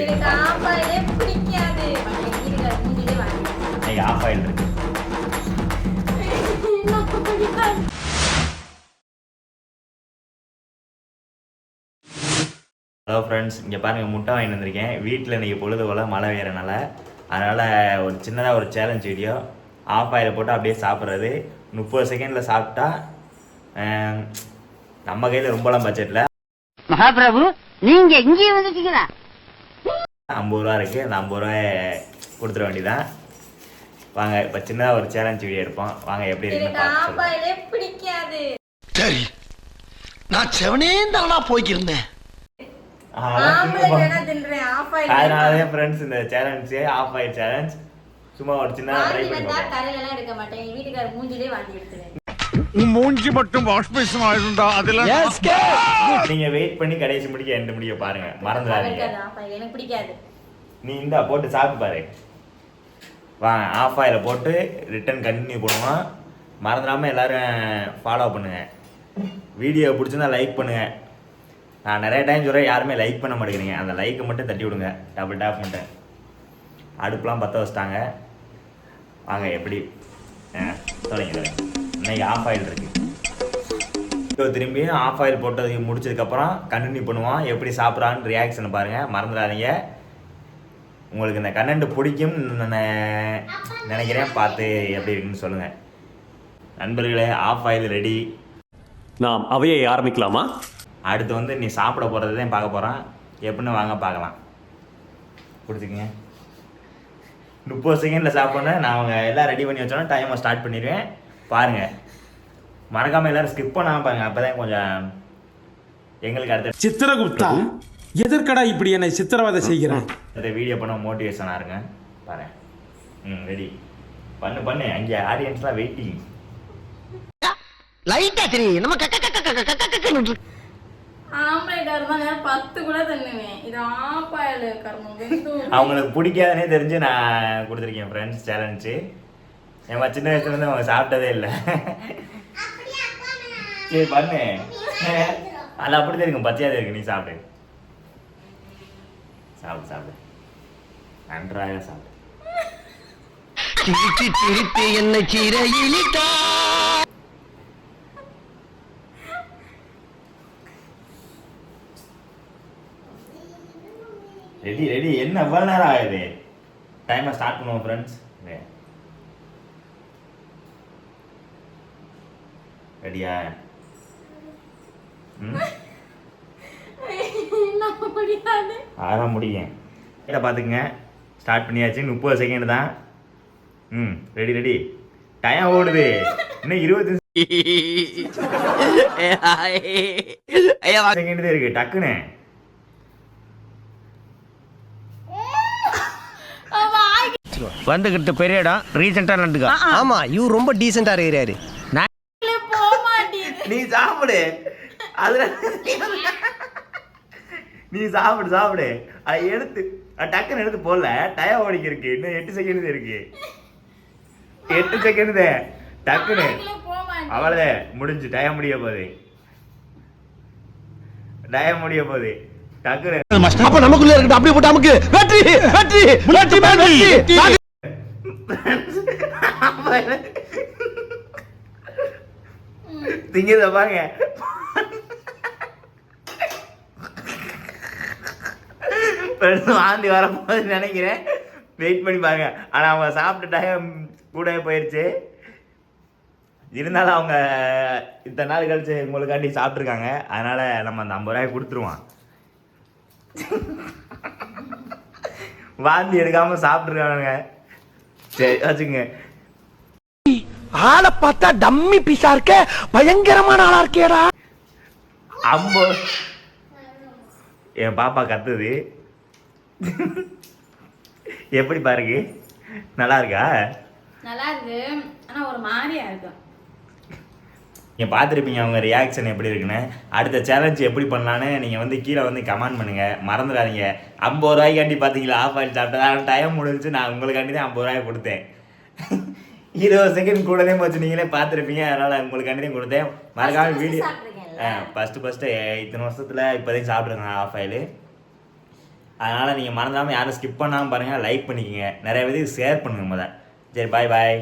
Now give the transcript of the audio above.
Of oil இருக்கு. Hello friends, இங்கே பாருங்கள், முட்டை வாங்கிட்டு வந்திருக்கேன். வீட்டில் இன்றைக்கி பொழுது போல் மழை வேறனால, அதனால் ஒரு சின்னதாக ஒரு சேலஞ்ச் வீடியோ. ஆஃப் ஆயில் போட்டு அப்படியே சாப்பிட்றது. 30 செகண்டில் சாப்பிட்டா நம்ம கையில் ரொம்பலாம் பட்ஜெட்டில் மகாபிரபு நீங்க இங்கேயே வந்துட்டீங்களா? 50 ரூபா இருக்குது. அந்த 50 ரூபாய் கொடுத்துட வேண்டியதான். வாங்க இப்போ சின்னதாக ஒரு சேலஞ்ச் வீடியோ எடுப்போம். வாங்க எப்படி இருக்குன்னு பிடிக்காது. சரி, நான் செவனே தானா போய்க்கிருந்தேன். அதனாலே ஃப்ரெண்ட்ஸ் இந்த சேலஞ்ச் ஆஃப் ஆயில் சேலஞ்ச் சும்மா ஒரு சின்னதாக ட்ரை பண்ணி தரையில எடுக்க மாட்டேன். எங்க வீட்டுக்காரர் மூஞ்சிலே வாந்தி எடுத்துறேன். மூஞ்சி மட்டும் வாஷ் பேசன் ஆயிருந்தா அதெல்லாம் நீங்க வெயிட் பண்ணி கடைசி முடிக்க எண்ட் முடிக்க பாருங்க, மறந்துடாதீங்க. எனக்கு பிடிக்காது. நீ இந்த போட்டு சாப்பிட்டு பாரு. வாங்க ஆஃப் ஆயில போட்டு ரிட்டர்ன் கண்டினியூ பண்ணுவோம். மறந்துடாம எல்லாரும் ஃபாலோ பண்ணுங்க. வீடியோ பிடிச்சிருந்தா லைக் பண்ணுங்க. நான் நிறைய டைம் சொல்கிறேன், யாருமே லைக் பண்ண மாட்டேங்கிறீங்க. அந்த லைக்கை மட்டும் தட்டி விடுங்க, டபுள் டேப் மட்டும். அடுப்புலாம் பற்ற வச்சிட்டாங்க. வாங்க எப்படி தொடங்க. இன்னைக்கு ஆஃப் ஆயில் இருக்குது. இப்போ திரும்பியும் ஆஃப் ஆயில் போட்டதுக்கு முடிச்சதுக்கப்புறம் கண்டினியூ பண்ணுவோம். எப்படி சாப்பிட்றான்னு ரியாக்ஷனை பாருங்கள், மறந்துடாதீங்க. உங்களுக்கு இந்த கண்டென்ட் பிடிக்கும்னு நினைக்கிறேன். பார்த்து எப்படி இருக்குன்னு சொல்லுங்கள் நண்பர்களே. ஆஃப் ஆயில் ரெடி. நாம் அவையை ஆரம்பிக்கலாமா? அடுத்து வந்து நீ சாப்பிட போகிறது தான் பார்க்க போகிறான். எப்படின்னு வாங்க பார்க்கலாம். பிடிச்சிக்கங்க. 30 செகண்டில் சாப்பிட்ணும். நான் அவங்க எல்லாம் ரெடி பண்ணி வச்சோன்னா டைமை ஸ்டார்ட் பண்ணிடுவேன். பாருங்கள், மறக்காமல் எல்லோரும் ஸ்கிப் பண்ணாமல் பாருங்கள். அப்போ தான் கொஞ்சம் எங்களுக்கு அடுத்த சித்திரகுப்தா எதற்கடா இப்படி என்னை சித்திரவதை செய்கிறேன்? அடுத்த வீடியோ பண்ண மோட்டிவேஷனாக இருங்க. பாரு. ரெடி பண்ணு. அங்கே ஆடியன்ஸ்லாம் வெயிட்டிங். லைட்டா தெரியும் நம்ம அவங்களுக்கு பிடிக்காதனே தெரிஞ்சு நான் கொடுத்துருக்கேன் ஃப்ரெண்ட்ஸ் சேலஞ்சு. ஏமா சின்ன வயசுலேருந்து அவங்க சாப்பிட்டதே இல்லை. சரி பண்ணு. அது அப்படிதான் இருக்கும், பச்சையாக இருக்கு. நீ சாப்பிடு நன்றாக சாப்பிடு. திருப்பி என்ன சீரையிலிட்டா. ரெடி என்ன எவ்வளோ நேரம் ஆகுது? டைமை ஸ்டார்ட் பண்ணுவோம் ஃப்ரெண்ட்ஸ். ரெடியா? அதெல்லாம் முடியும். இதை பார்த்துக்குங்க, ஸ்டார்ட் பண்ணியாச்சு. 30 செகண்ட் தான். ரெடி. டைம் ஓடுது. இன்னும் 20 செகண்ட் தான் இருக்கு. டக்குன்னு வந்துகிட்டு பெரிய இடம் ரீசெண்டா நடந்துக்கா. ஆமா, இவர் ரொம்ப டீசெண்டா இருக்கிறாரு. நீ சாப்பிடு. அதுல நீ சாப்பிடு. அதை எடுத்து டக்குன்னு எடுத்து போடல. டயம் ஓடிக்க இருக்கு. இன்னும் 8 செகண்ட் இருக்கு. 8 செகண்ட் டக்குன்னு அவ்வளவு முடிஞ்சு. டயம் முடிய போகுது. டக்குன்னு அப்ப நமக்குள்ள இருக்கட்டும். அப்படியே போட்டு நமக்கு வெற்றி. திங்கத பாருங்க. வாந்தி வரப்போது நினைக்கிறேன். வெயிட் பண்ணி பாருங்க. ஆனா அவங்க சாப்பிட்ட டைம் கூட போயிடுச்சு. இருந்தாலும் அவங்க இத்தனை நாள் கழிச்சு உங்களுக்காண்டி சாப்பிட்ருக்காங்க. அதனால நம்ம அந்த 50 ரூபாய் கொடுத்துருவோம். வாந்தி எடுக்காம சாப்பிட்டுருக்கானுங்க. சரி வச்சுங்க. ஆளை பார்த்தா டம்மி பீஸா இருக்க, பயங்கரமான ஆளா இருக்கேடா. என் பாப்பா கத்துது. எப்படி பாருங்க? நல்லா இருக்கா? நல்லா இருக்கு, ஆனா ஒரு மாதிரியா இருக்கு. நீங்கள் பார்த்துருப்பீங்க அவங்க ரியாக்ஷன் எப்படி இருக்குன்னு. அடுத்த சேலஞ்ச் எப்படி பண்ணலான்னு நீங்கள் வந்து கீழே வந்து கமெண்ட் பண்ணுங்கள். மறந்துடாதீங்க. 50 ரூபாய்க்காண்டி பார்த்தீங்களா ஆஃப் ஆயில் சாப்பிட்டா டைம் முடிஞ்சு. நான் உங்களுக்காண்டி தான் 50 ரூபாய் கொடுத்தேன். 20 செகண்ட் கூடதே போச்சு. நீங்களே பார்த்துருப்பீங்க. அதனால் உங்களுக்காண்டி தான் கொடுத்தேன். மறக்காம வீடியோ ஃபஸ்ட்டு இத்தனை வருஷத்தில் இப்போதைக்கு சாப்பிட்ருங்க ஆஃப் ஆயில். அதனால் நீங்கள் மறந்துடாமல் யாரும் ஸ்கிப் பண்ணாமல் பாருங்கள், லைக் பண்ணிக்கோங்க, நிறைய பேருக்கு ஷேர் பண்ணுங்க முத. சரி பாய் பாய்.